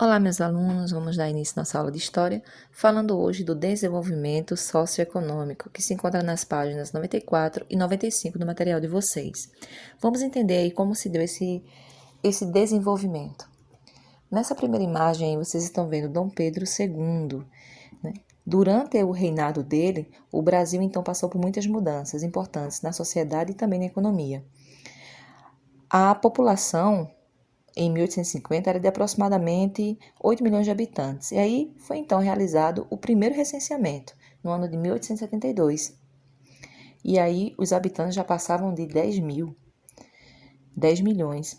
Olá, meus alunos, vamos dar início à nossa aula de História, falando hoje do desenvolvimento socioeconômico, que se encontra nas páginas 94 e 95 do material de vocês. Vamos entender aí como se deu esse desenvolvimento. Nessa primeira imagem aí, vocês estão vendo Dom Pedro II, né? Durante o reinado dele, o Brasil então passou por muitas mudanças importantes na sociedade e também na economia. A população em 1850 era de aproximadamente 8 milhões de habitantes. E aí foi então realizado o primeiro recenseamento, no ano de 1872. E aí os habitantes já passavam de 10 milhões.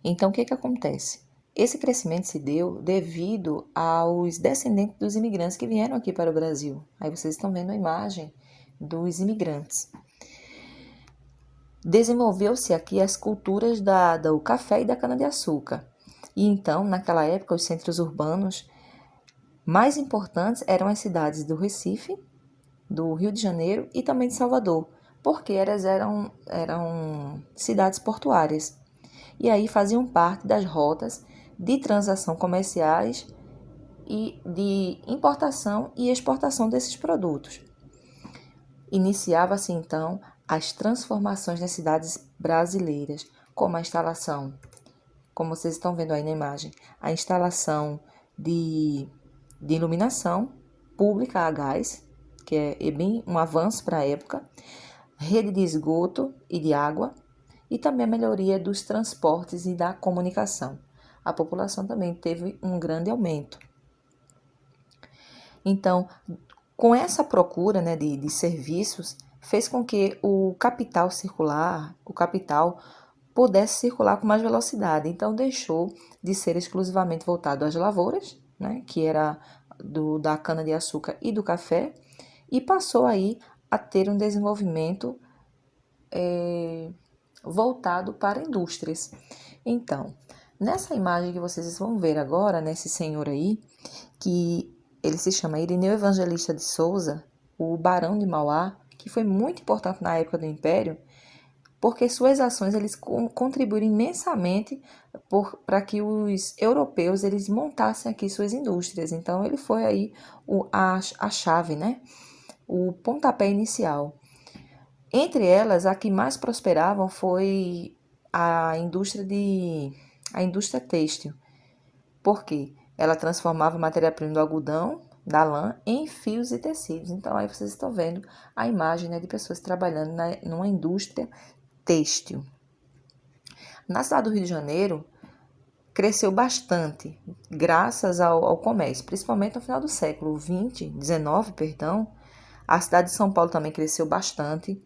Então o que acontece? Esse crescimento se deu devido aos descendentes dos imigrantes que vieram aqui para o Brasil. Aí vocês estão vendo a imagem dos imigrantes. Desenvolveu-se aqui as culturas do café e da cana-de-açúcar. E então, naquela época, os centros urbanos mais importantes eram as cidades do Recife, do Rio de Janeiro e também de Salvador, porque elas eram cidades portuárias. E aí faziam parte das rotas de transação comerciais e de importação e exportação desses produtos. Iniciava-se então as transformações nas cidades brasileiras, como a instalação, como vocês estão vendo aí na imagem, a instalação de iluminação pública a gás, que é bem um avanço para a época, rede de esgoto e de água, e também a melhoria dos transportes e da comunicação. A população também teve um grande aumento. Então, com essa procura, né, de serviços, fez com que o capital pudesse circular com mais velocidade. Então, deixou de ser exclusivamente voltado às lavouras, né, que era da cana-de-açúcar e do café, e passou aí a ter um desenvolvimento voltado para indústrias. Então, nessa imagem que vocês vão ver agora, nesse senhor aí, que ele se chama Irineu Evangelista de Souza, o Barão de Mauá, que foi muito importante na época do Império, porque suas ações eles contribuíram imensamente para que os europeus eles montassem aqui suas indústrias. Então, ele foi aí a chave, né? O pontapé inicial. Entre elas, a que mais prosperavam foi a indústria têxtil. Por quê? Ela transformava a matéria-prima do algodão, da lã, em fios e tecidos. Então, aí vocês estão vendo a imagem, né, de pessoas trabalhando numa indústria têxtil. Na cidade do Rio de Janeiro, cresceu bastante, graças ao comércio, principalmente no final do século XIX, A cidade de São Paulo também cresceu bastante,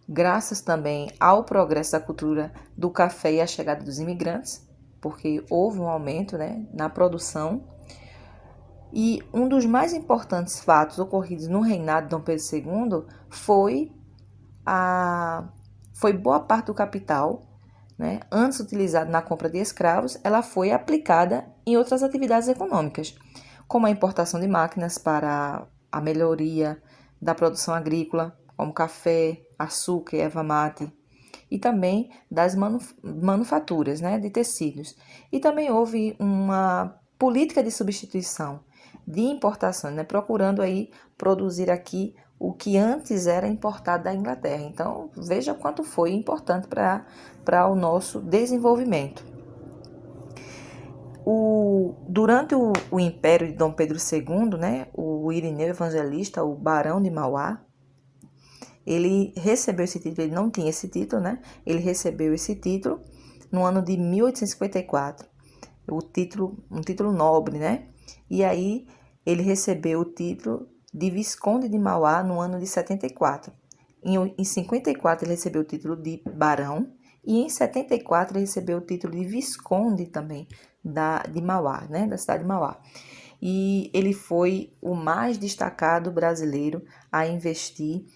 graças também ao progresso da cultura do café e à chegada dos imigrantes, porque houve um aumento, né, na produção. E um dos mais importantes fatos ocorridos no reinado de Dom Pedro II foi boa parte do capital, né, antes utilizado na compra de escravos, ela foi aplicada em outras atividades econômicas, como a importação de máquinas para a melhoria da produção agrícola, como café, açúcar e erva mate, e também das manufaturas, né, de tecidos. E também houve uma política de substituição de importações, né, procurando aí produzir aqui o que antes era importado da Inglaterra. Então, veja quanto foi importante para o nosso desenvolvimento. Durante o Império de Dom Pedro II, né, o Irineu Evangelista, o Barão de Mauá, ele recebeu esse título, ele não tinha esse título, né? Ele recebeu esse título no ano de 1854, um título nobre, né? E aí ele recebeu o título de Visconde de Mauá no ano de 74. Em 54 ele recebeu o título de Barão e em 74 ele recebeu o título de Visconde também de Mauá, né? Da cidade de Mauá. E ele foi o mais destacado brasileiro a investir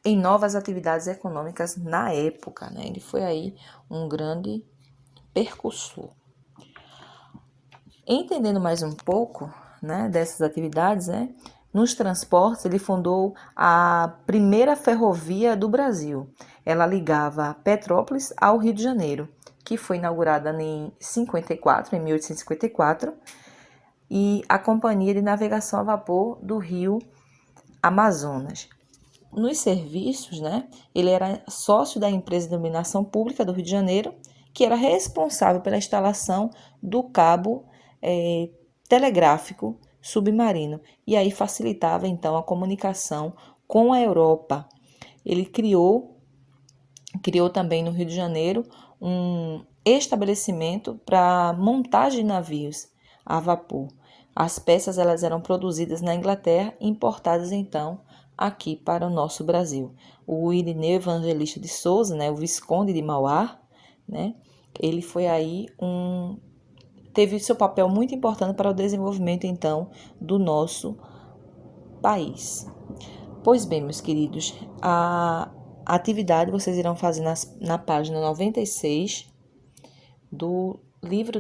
em novas atividades econômicas na época, né? Ele foi aí um grande percursor. Entendendo mais um pouco, né, dessas atividades, né, nos transportes, ele fundou a primeira ferrovia do Brasil. Ela ligava Petrópolis ao Rio de Janeiro, que foi inaugurada em 1854, e a Companhia de Navegação a Vapor do Rio Amazonas. Nos serviços, né, ele era sócio da Empresa de Iluminação Pública do Rio de Janeiro, que era responsável pela instalação do cabo telegráfico submarino, e aí facilitava então a comunicação com a Europa. Ele criou também no Rio de Janeiro um estabelecimento para montagem de navios a vapor. As peças elas eram produzidas na Inglaterra e importadas então aqui para o nosso Brasil. O Irineu Evangelista de Souza, né, o Visconde de Mauá, né, ele foi aí teve seu papel muito importante para o desenvolvimento então do nosso país. Pois bem, meus queridos, a atividade vocês irão fazer na página 96 do livro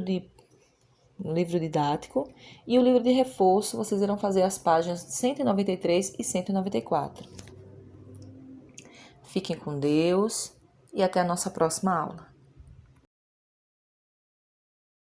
didático, e o livro de reforço vocês irão fazer as páginas 193 e 194. Fiquem com Deus e até a nossa próxima aula.